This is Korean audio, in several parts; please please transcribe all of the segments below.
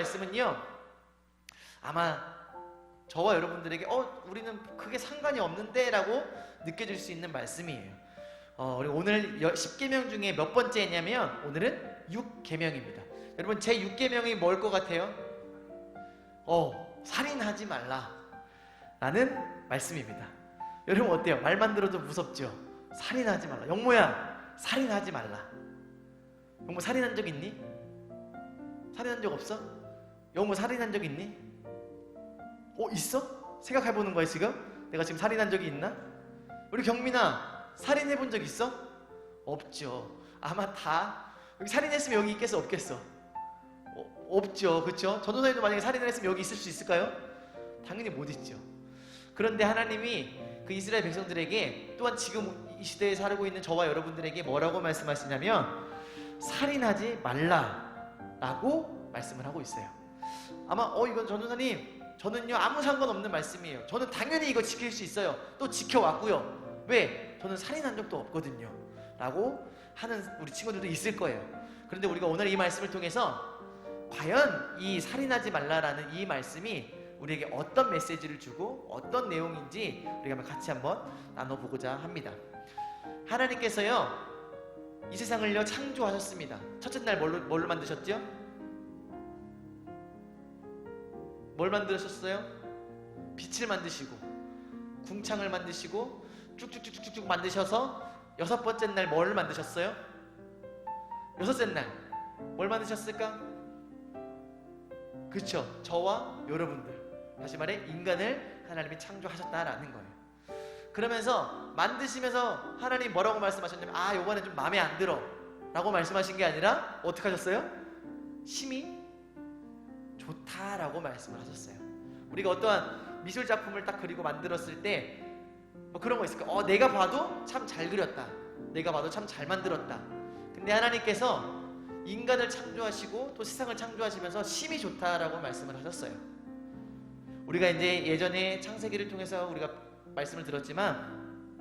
말씀은요, 아마 저와 여러분들에게 우리는 크게 상관이 없는데 라고 느껴질 수 있는 말씀이에요. 우리 오늘 10계명 중에 몇 번째냐면 오늘은 6계명입니다. 여러분, 제 6계명이 뭘 것 같아요? 살인하지 말라 라는 말씀입니다. 여러분 어때요? 말만 들어도 무섭죠? 살인하지 말라. 영모야, 살인하지 말라. 영모 살인한 적 있니? 살인한 적 없어? 영모 살인한 적 있니? 있어? 생각해보는 거야 지금? 내가 지금 살인한 적이 있나? 우리 경민아, 살인해본 적 있어? 없죠. 아마 다 여기 살인했으면 여기 있겠어 없겠어? 없죠. 그쵸? 전도사님도 만약에 살인을 했으면 여기 있을 수 있을까요? 당연히 못 있죠. 그런데 하나님이 그 이스라엘 백성들에게, 또한 지금 이 시대에 살고 있는 저와 여러분들에게 뭐라고 말씀하시냐면 살인하지 말라라고 말씀을 하고 있어요. 아마 이건 전도사님, 저는요 아무 상관없는 말씀이에요. 저는 당연히 이거 지킬 수 있어요. 또 지켜왔고요. 왜? 저는 살인한 적도 없거든요 라고 하는 우리 친구들도 있을 거예요. 그런데 우리가 오늘 이 말씀을 통해서 과연 이 살인하지 말라라는 이 말씀이 우리에게 어떤 메시지를 주고 어떤 내용인지 우리가 같이 한번 나눠보고자 합니다. 하나님께서요 이 세상을요 창조하셨습니다. 첫째 날 뭘로 만드셨죠? 뭘 만드셨어요? 빛을 만드시고 궁창을 만드시고 쭉쭉쭉쭉쭉 만드셔서 여섯 번째 날 뭘 만드셨어요? 여섯째 날 뭘 만드셨을까? 그쵸, 저와 여러분들, 다시 말해 인간을 하나님이 창조하셨다라는 거예요. 그러면서 만드시면서 하나님 뭐라고 말씀하셨냐면 요번엔 좀 마음에 안 들어 라고 말씀하신 게 아니라 어떻게 하셨어요? 심히 좋다라고 말씀을 하셨어요. 우리가 어떠한 미술 작품을 딱 그리고 만들었을 때 뭐 그런 거 있을까? 내가 봐도 참 잘 그렸다, 내가 봐도 참 잘 만들었다. 근데 하나님께서 인간을 창조하시고 또 세상을 창조하시면서 심히 좋다라고 말씀을 하셨어요. 우리가 이제 예전에 창세기를 통해서 우리가 말씀을 들었지만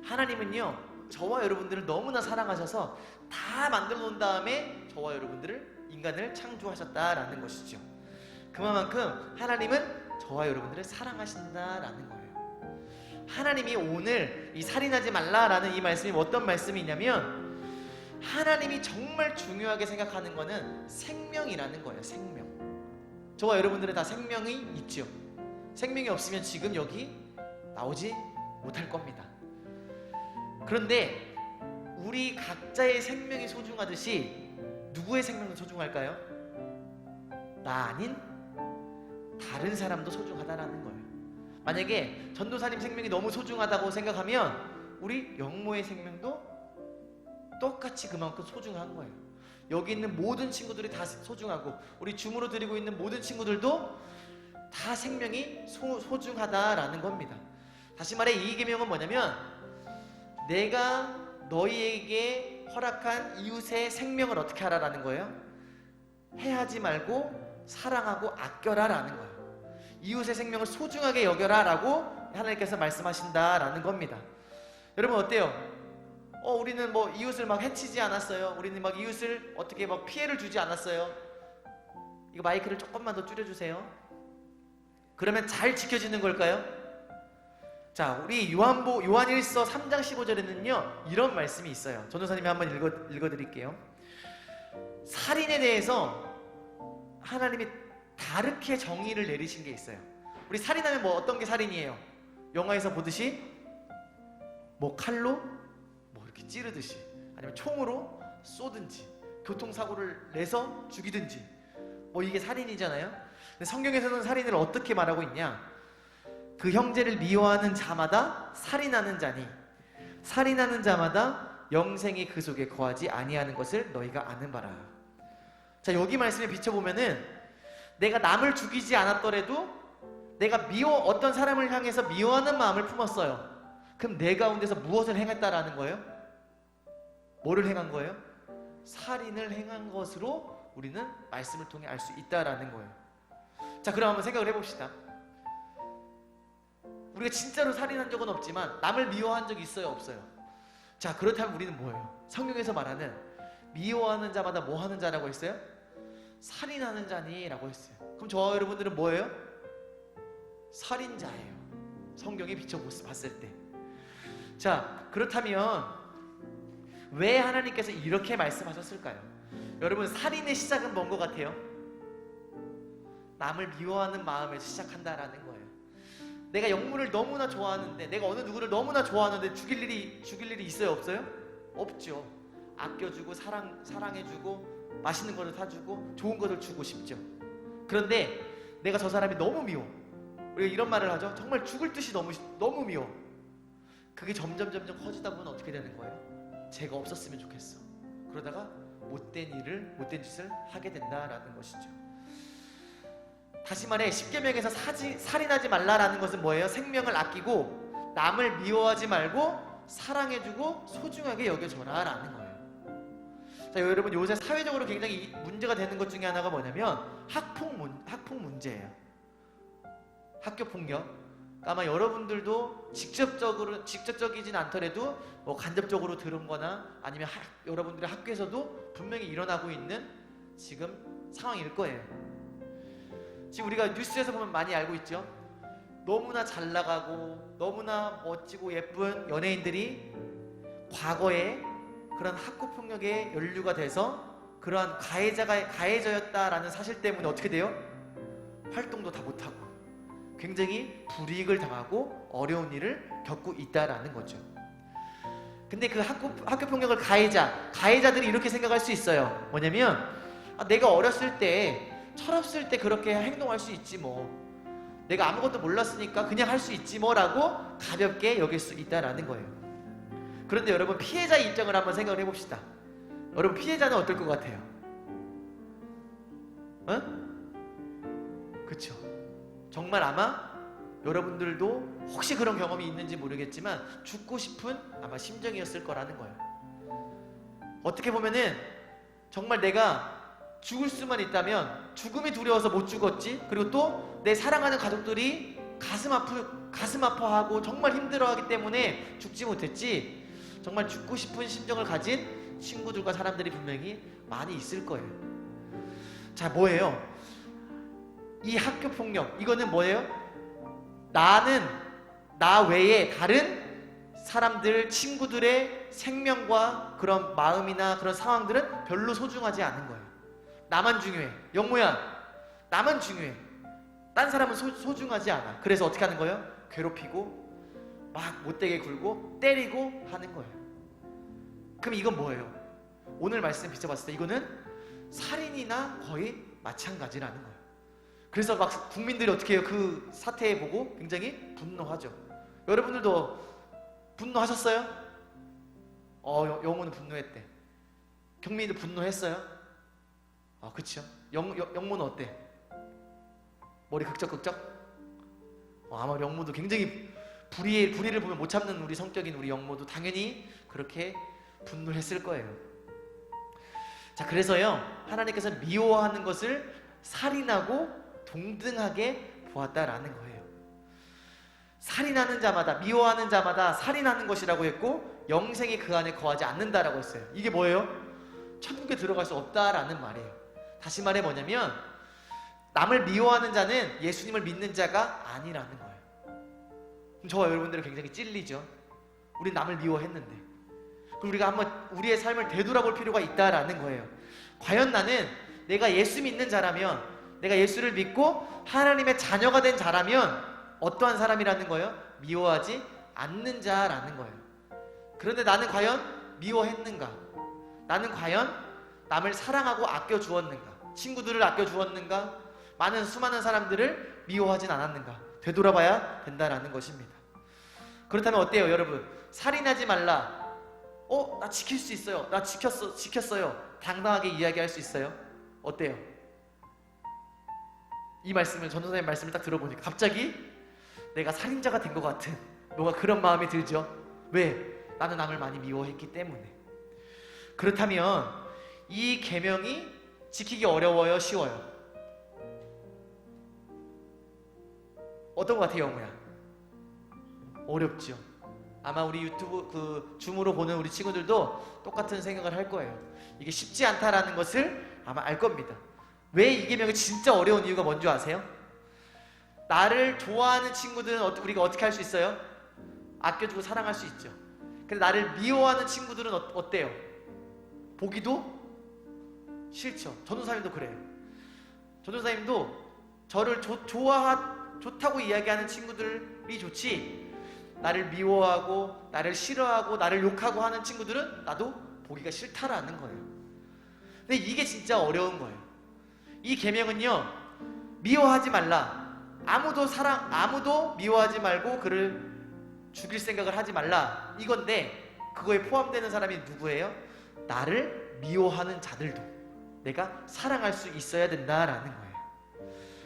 하나님은요 저와 여러분들을 너무나 사랑하셔서 다 만들어 놓은 다음에 저와 여러분들을, 인간을 창조하셨다라는 것이죠. 그만큼 하나님은 저와 여러분들을 사랑하신다라는 거예요. 하나님이 오늘 이 살인하지 말라라는 이 말씀이 어떤 말씀이냐면 하나님이 정말 중요하게 생각하는 거는 생명이라는 거예요. 생명. 저와 여러분들은 다 생명이 있죠. 생명이 없으면 지금 여기 나오지 못할 겁니다. 그런데 우리 각자의 생명이 소중하듯이 누구의 생명도 소중할까요? 나 아닌 다른 사람도 소중하다라는 거예요. 만약에 전도사님 생명이 너무 소중하다고 생각하면 우리 영모의 생명도 똑같이 그만큼 소중한 거예요. 여기 있는 모든 친구들이 다 소중하고 우리 줌으로 드리고 있는 모든 친구들도 다 생명이 소중하다라는 겁니다. 다시 말해 이 계명은 뭐냐면 내가 너희에게 허락한 이웃의 생명을 어떻게 하라라는 거예요? 해하지 말고 사랑하고 아껴라라는 거예요. 이웃의 생명을 소중하게 여겨라라고 하나님께서 말씀하신다라는 겁니다. 여러분 어때요? 우리는 뭐 이웃을 막 해치지 않았어요. 우리는 막 이웃을 어떻게 막 피해를 주지 않았어요. 이거 마이크를 조금만 더 줄여주세요. 그러면 잘 지켜지는 걸까요? 자, 우리 요한일서 3장 15절에는요 이런 말씀이 있어요. 전도사님이 한번 읽어드릴게요. 살인에 대해서 하나님이 다르게 정의를 내리신 게 있어요. 우리 살인하면 뭐 어떤 게 살인이에요? 영화에서 보듯이 뭐 칼로 뭐 이렇게 찌르듯이, 아니면 총으로 쏘든지, 교통사고를 내서 죽이든지, 뭐 이게 살인이잖아요. 근데 성경에서는 살인을 어떻게 말하고 있냐? 그 형제를 미워하는 자마다 살인하는 자니 살인하는 자마다 영생이 그 속에 거하지 아니하는 것을 너희가 아는 바라. 자, 여기 말씀에 비춰보면은 내가 남을 죽이지 않았더라도 내가 어떤 사람을 향해서 미워하는 마음을 품었어요. 그럼 내 가운데서 무엇을 행했다라는 거예요? 뭐를 행한 거예요? 살인을 행한 것으로 우리는 말씀을 통해 알 수 있다라는 거예요. 자, 그럼 한번 생각을 해봅시다. 우리가 진짜로 살인한 적은 없지만 남을 미워한 적이 있어요, 없어요? 자, 그렇다면 우리는 뭐예요? 성경에서 말하는 미워하는 자마다 뭐 하는 자라고 했어요? 살인하는 자니? 라고 했어요. 그럼 저와 여러분들은 뭐예요? 살인자예요. 성경에 비춰봤을 때. 자, 그렇다면 왜 하나님께서 이렇게 말씀하셨을까요? 여러분, 살인의 시작은 뭔 것 같아요? 남을 미워하는 마음에서 시작한다라는 거예요. 내가 영문을 너무나 좋아하는데, 내가 어느 누구를 너무나 좋아하는데 죽일 일이 있어요, 없어요? 없죠. 아껴주고 사랑해주고 맛있는 것을 사주고 좋은 것을 주고 싶죠. 그런데 내가 저 사람이 너무 미워. 우리가 이런 말을 하죠. 정말 죽을 듯이 너무 미워. 그게 점점 커지다 보면 어떻게 되는 거예요? 죄가 없었으면 좋겠어. 그러다가 못된 짓을 하게 된다라는 것이죠. 다시 말해, 십계명에서 살인하지 말라라는 것은 뭐예요? 생명을 아끼고 남을 미워하지 말고 사랑해주고 소중하게 여겨줘라 라는 거예요. 자, 여러분, 요새 사회적으로 굉장히 문제가 되는 것 중에 하나가 뭐냐면 학폭 문제예요. 학교 폭력. 아마 여러분들도 직접적이진 않더라도 뭐 간접적으로 들은 거나 아니면 여러분들의 학교에서도 분명히 일어나고 있는 지금 상황일 거예요. 지금 우리가 뉴스에서 보면 많이 알고 있죠. 너무나 잘 나가고 너무나 멋지고 예쁜 연예인들이 과거에 그런 학교폭력에 연루가 돼서 그러한 가해자였다라는 사실 때문에 어떻게 돼요? 활동도 다 못하고 굉장히 불이익을 당하고 어려운 일을 겪고 있다라는 거죠. 근데 그 학교폭력을 가해자들이 이렇게 생각할 수 있어요. 뭐냐면 내가 어렸을 때 철없을 때 그렇게 행동할 수 있지 뭐, 내가 아무것도 몰랐으니까 그냥 할 수 있지 뭐 라고 가볍게 여길 수 있다라는 거예요. 그런데 여러분, 피해자의 입장을 한번 생각을 해봅시다. 여러분, 피해자는 어떨 것 같아요? 그쵸? 정말 아마 여러분들도 혹시 그런 경험이 있는지 모르겠지만 죽고 싶은 아마 심정이었을 거라는 거예요. 어떻게 보면은 정말 내가 죽을 수만 있다면 죽음이 두려워서 못 죽었지, 그리고 또 내 사랑하는 가족들이 가슴 아파하고 정말 힘들어하기 때문에 죽지 못했지, 정말 죽고 싶은 심정을 가진 친구들과 사람들이 분명히 많이 있을 거예요. 자, 뭐예요? 이 학교 폭력, 이거는 뭐예요? 나 외에 다른 사람들, 친구들의 생명과 그런 마음이나 그런 상황들은 별로 소중하지 않은 거예요. 나만 중요해. 영모야, 나만 중요해. 딴 사람은 소중하지 않아. 그래서 어떻게 하는 거예요? 괴롭히고 막 못되게 굴고 때리고 하는 거예요. 그럼 이건 뭐예요? 오늘 말씀 비춰봤을 때 이거는 살인이나 거의 마찬가지라는 거예요. 그래서 막 국민들이 어떻게 해요? 그 사태에 보고 굉장히 분노하죠. 여러분들도 분노하셨어요? 영호는 분노했대. 경민이도 분노했어요? 그쵸? 영모는 어때? 머리 극적극적? 아마 영모도 굉장히 불의를 보면 못 참는 우리 성격인 우리 영모도 당연히 그렇게 분노했을 거예요. 자, 그래서요, 하나님께서 미워하는 것을 살인하고 동등하게 보았다라는 거예요. 살인하는 자마다, 미워하는 자마다 살인하는 것이라고 했고 영생이 그 안에 거하지 않는다라고 했어요. 이게 뭐예요? 천국에 들어갈 수 없다라는 말이에요. 다시 말해 뭐냐면 남을 미워하는 자는 예수님을 믿는 자가 아니라는 거예요. 그럼 저와 여러분들은 굉장히 찔리죠. 우린 남을 미워했는데. 그럼 우리가 한번 우리의 삶을 되돌아볼 필요가 있다라는 거예요. 과연 나는 내가 예수 믿는 자라면, 내가 예수를 믿고 하나님의 자녀가 된 자라면 어떠한 사람이라는 거예요? 미워하지 않는 자라는 거예요. 그런데 나는 과연 미워했는가? 나는 과연 남을 사랑하고 아껴주었는가? 친구들을 아껴주었는가? 수많은 사람들을 미워하진 않았는가? 되돌아봐야 된다라는 것입니다. 그렇다면 어때요, 여러분? 살인하지 말라. 나 지킬 수 있어요. 나 지켰어요. 당당하게 이야기할 수 있어요? 어때요? 이 말씀을, 전도사님 말씀을 딱 들어보니까 갑자기 내가 살인자가 된 것 같은 뭔가 그런 마음이 들죠. 왜? 나는 남을 많이 미워했기 때문에. 그렇다면 이 계명이 지키기 어려워요, 쉬워요? 어떤 것 같아요, 영우야? 어렵죠. 아마 우리 유튜브 줌으로 보는 우리 친구들도 똑같은 생각을 할 거예요. 이게 쉽지 않다라는 것을 아마 알 겁니다. 왜 이 계명이 진짜 어려운 이유가 뭔지 아세요? 나를 좋아하는 친구들은 우리가 어떻게 할 수 있어요? 아껴주고 사랑할 수 있죠. 근데 나를 미워하는 친구들은 어때요? 보기도 싫죠. 전도사님도 그래요. 전도사님도 저를 좋다고 이야기하는 친구들이 좋지, 나를 미워하고 나를 싫어하고 나를 욕하고 하는 친구들은 나도 보기가 싫다라는 거예요. 근데 이게 진짜 어려운 거예요. 이 계명은요, 미워하지 말라, 아무도 미워하지 말고 그를 죽일 생각을 하지 말라, 이건데 그거에 포함되는 사람이 누구예요? 나를 미워하는 자들도 내가 사랑할 수 있어야 된다라는 거예요.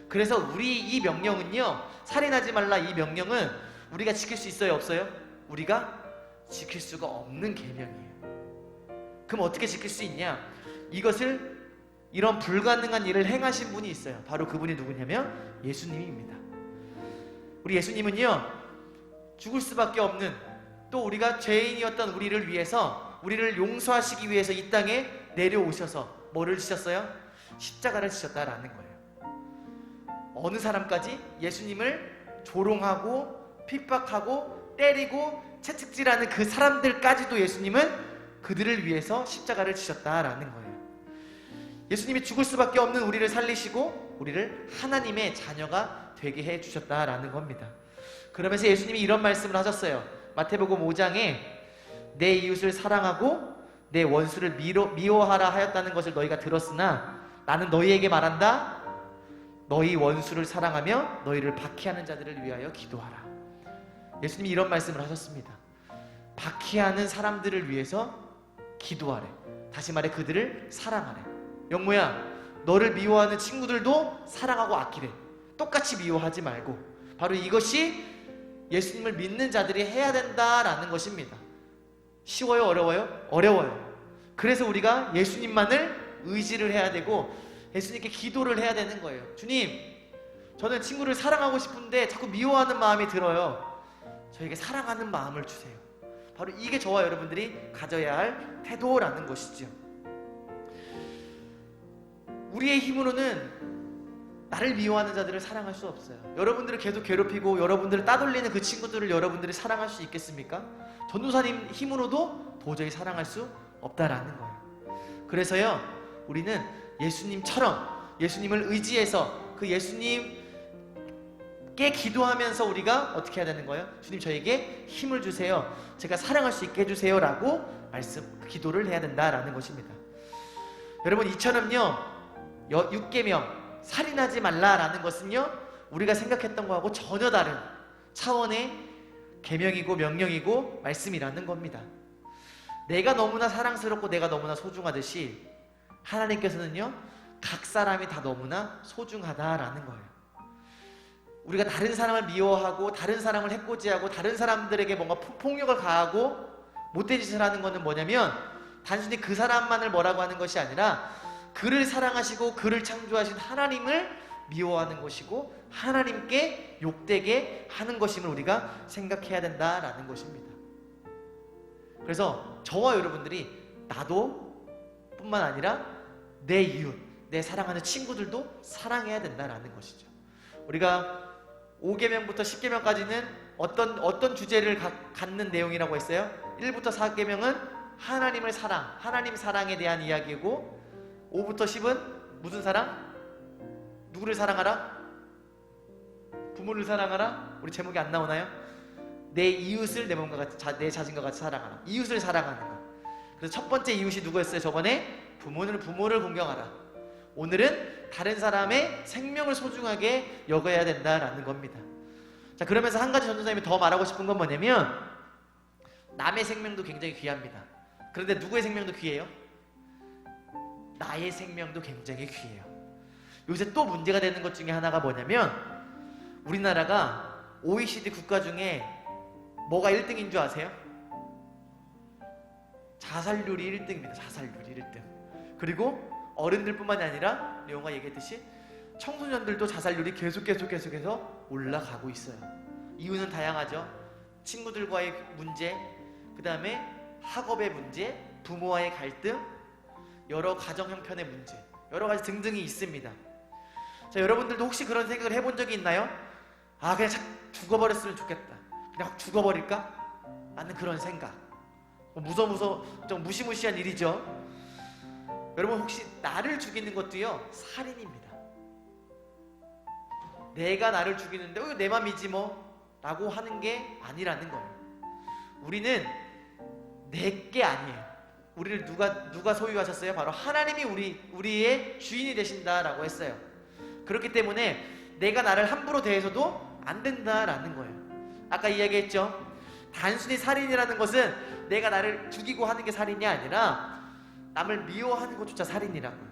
그래서 우리 이 명령은요, 살인하지 말라, 이 명령은 우리가 지킬 수 있어요, 없어요? 우리가 지킬 수가 없는 계명이에요. 그럼 어떻게 지킬 수 있냐? 이것을, 이런 불가능한 일을 행하신 분이 있어요. 바로 그분이 누구냐면 예수님입니다. 우리 예수님은요, 죽을 수밖에 없는, 또 우리가 죄인이었던 우리를 위해서, 우리를 용서하시기 위해서 이 땅에 내려오셔서 뭐를 지셨어요? 십자가를 지셨다라는 거예요. 어느 사람까지? 예수님을 조롱하고 핍박하고 때리고 채찍질하는 그 사람들까지도 예수님은 그들을 위해서 십자가를 지셨다라는 거예요. 예수님이 죽을 수밖에 없는 우리를 살리시고 우리를 하나님의 자녀가 되게 해주셨다라는 겁니다. 그러면서 예수님이 이런 말씀을 하셨어요. 마태복음 5장에 내 이웃을 사랑하고 내 원수를 미워하라 하였다는 것을 너희가 들었으나 나는 너희에게 말한다. 너희 원수를 사랑하며 너희를 박해하는 자들을 위하여 기도하라. 예수님이 이런 말씀을 하셨습니다. 박해하는 사람들을 위해서 기도하래. 다시 말해, 그들을 사랑하래. 영모야, 너를 미워하는 친구들도 사랑하고 아끼래. 똑같이 미워하지 말고. 바로 이것이 예수님을 믿는 자들이 해야 된다라는 것입니다. 쉬워요? 어려워요? 어려워요. 그래서 우리가 예수님만을 의지를 해야 되고 예수님께 기도를 해야 되는 거예요. 주님, 저는 친구를 사랑하고 싶은데 자꾸 미워하는 마음이 들어요. 저에게 사랑하는 마음을 주세요. 바로 이게 저와 여러분들이 가져야 할 태도라는 것이죠. 우리의 힘으로는 나를 미워하는 자들을 사랑할 수 없어요. 여러분들을 계속 괴롭히고 여러분들을 따돌리는 그 친구들을 여러분들이 사랑할 수 있겠습니까? 전도사님 힘으로도 도저히 사랑할 수 없다라는 거예요. 그래서요, 우리는 예수님처럼 예수님을 의지해서 그 예수님께 기도하면서 우리가 어떻게 해야 되는 거예요? 주님, 저에게 힘을 주세요. 제가 사랑할 수 있게 해주세요 라고 기도를 해야 된다라는 것입니다. 여러분, 이처럼요, 6계명 살인하지 말라라는 것은요, 우리가 생각했던 거하고 전혀 다른 차원의 계명이고 명령이고 말씀이라는 겁니다. 내가 너무나 사랑스럽고 내가 너무나 소중하듯이 하나님께서는요, 각 사람이 다 너무나 소중하다라는 거예요. 우리가 다른 사람을 미워하고 다른 사람을 해코지하고 다른 사람들에게 뭔가 폭력을 가하고 못된 짓을 하는 것은 뭐냐면 단순히 그 사람만을 뭐라고 하는 것이 아니라 그를 사랑하시고 그를 창조하신 하나님을 미워하는 것이고 하나님께 욕되게 하는 것임을 우리가 생각해야 된다라는 것입니다. 그래서 저와 여러분들이 나도 뿐만 아니라 내 이웃, 내 사랑하는 친구들도 사랑해야 된다라는 것이죠. 우리가 5계명부터 10계명까지는 어떤 주제를 갖는 내용이라고 했어요? 1부터 4계명은 하나님을 사랑, 하나님 사랑에 대한 이야기고, 5부터 10은 무슨 사랑? 누구를 사랑하라? 부모를 사랑하라? 우리 제목이 안 나오나요? 내 이웃을 내 몸과 같이, 내 자신과 같이 사랑하라. 이웃을 사랑하는 거. 그래서 첫 번째 이웃이 누구였어요? 저번에 부모를 공경하라. 오늘은 다른 사람의 생명을 소중하게 여겨야 된다라는 겁니다. 자, 그러면서 한 가지 전도사님이 더 말하고 싶은 건 뭐냐면 남의 생명도 굉장히 귀합니다. 그런데 누구의 생명도 귀해요? 나의 생명도 굉장히 귀해요. 요새 또 문제가 되는 것 중에 하나가 뭐냐면 우리나라가 OECD 국가 중에 뭐가 1등인 줄 아세요? 자살률이 1등입니다. 자살률이 1등. 그리고 어른들뿐만이 아니라 레옹가 얘기했듯이 청소년들도 자살률이 계속해서 올라가고 있어요. 이유는 다양하죠. 친구들과의 문제, 그 다음에 학업의 문제, 부모와의 갈등, 여러 가정 형편의 문제, 여러 가지 등등이 있습니다. 자, 여러분들도 혹시 그런 생각을 해본 적이 있나요? 아, 그냥 죽어버렸으면 좋겠다. 그냥 확 죽어버릴까? 라는 그런 생각. 좀 무시무시한 일이죠. 여러분, 혹시 나를 죽이는 것도요, 살인입니다. 내가 나를 죽이는데 내 맘이지 뭐 라고 하는 게 아니라는 거예요. 우리는 내게 아니에요. 우리를 누가 소유하셨어요? 바로 하나님이 우리의 주인이 되신다라고 했어요. 그렇기 때문에 내가 나를 함부로 대해서도 안 된다라는 거예요. 아까 이야기했죠. 단순히 살인이라는 것은 내가 나를 죽이고 하는 게 살인이 아니라 남을 미워하는 것조차 살인이라고요.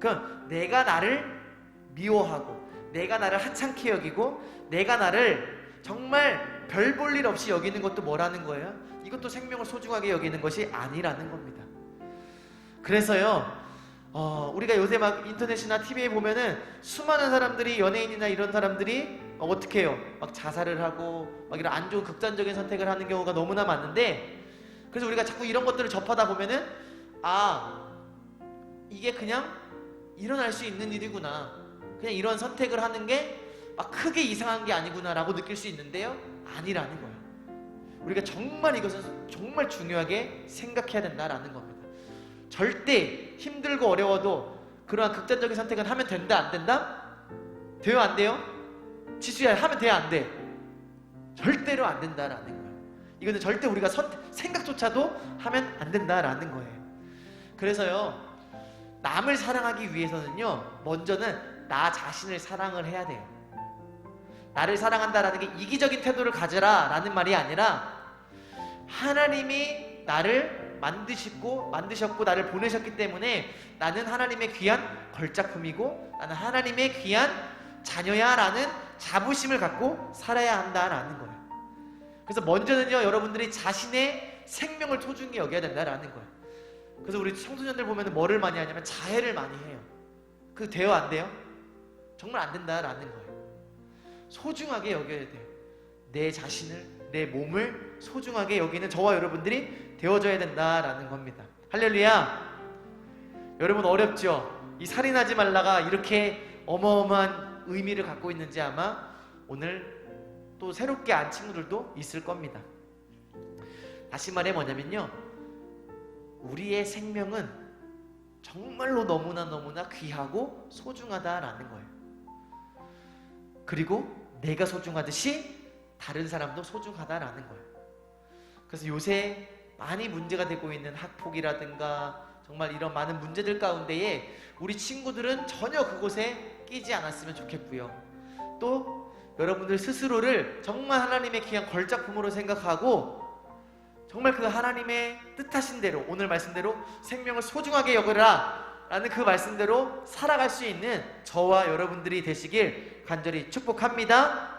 그럼 내가 나를 미워하고 내가 나를 하찮게 여기고 내가 나를 정말 별 볼 일 없이 여기는 것도 뭐라는 거예요? 이것도 생명을 소중하게 여기는 것이 아니라는 겁니다. 그래서요, 우리가 요새 막 인터넷이나 TV에 보면은 수많은 사람들이, 연예인이나 이런 사람들이 어떻게 해요? 막 자살을 하고 막 이런 안 좋은 극단적인 선택을 하는 경우가 너무나 많은데, 그래서 우리가 자꾸 이런 것들을 접하다 보면은 이게 그냥 일어날 수 있는 일이구나, 그냥 이런 선택을 하는 게 막 크게 이상한 게 아니구나 라고 느낄 수 있는데요, 아니라는 거예요. 우리가 정말 이것은 정말 중요하게 생각해야 된다라는 겁니다. 절대 힘들고 어려워도 그러한 극단적인 선택은 하면 된다, 안 된다? 돼요, 안 돼요? 지수야, 하면 돼요, 안 돼? 절대로 안 된다라는 거예요. 이거는 절대 우리가 생각조차도 하면 안 된다라는 거예요. 그래서요, 남을 사랑하기 위해서는요, 먼저는 나 자신을 사랑을 해야 돼요. 나를 사랑한다라는 게 이기적인 태도를 가져라 라는 말이 아니라, 하나님이 나를 만드셨고 나를 보내셨기 때문에 나는 하나님의 귀한 걸작품이고 나는 하나님의 귀한 자녀야 라는 자부심을 갖고 살아야 한다라는 거예요. 그래서 먼저는요, 여러분들이 자신의 생명을 소중히 여겨야 된다라는 거예요. 그래서 우리 청소년들 보면 뭐를 많이 하냐면 자해를 많이 해요. 그거 돼요, 안 돼요? 정말 안 된다라는 거예요. 소중하게 여겨야 돼요. 내 자신을, 내 몸을 소중하게 여기는 저와 여러분들이 되어져야 된다라는 겁니다. 할렐루야. 여러분, 어렵죠? 이 살인하지 말라가 이렇게 어마어마한 의미를 갖고 있는지 아마 오늘 또 새롭게 안 친구들도 있을 겁니다. 다시 말해 뭐냐면요, 우리의 생명은 정말로 너무나 귀하고 소중하다라는 거예요. 그리고 내가 소중하듯이 다른 사람도 소중하다라는 거예요. 그래서 요새 많이 문제가 되고 있는 학폭이라든가 정말 이런 많은 문제들 가운데에 우리 친구들은 전혀 그곳에 끼지 않았으면 좋겠고요. 또 여러분들 스스로를 정말 하나님의 귀한 걸작품으로 생각하고 정말 그 하나님의 뜻하신 대로, 오늘 말씀대로 생명을 소중하게 여겨라 라는 그 말씀대로 살아갈 수 있는 저와 여러분들이 되시길 간절히 축복합니다.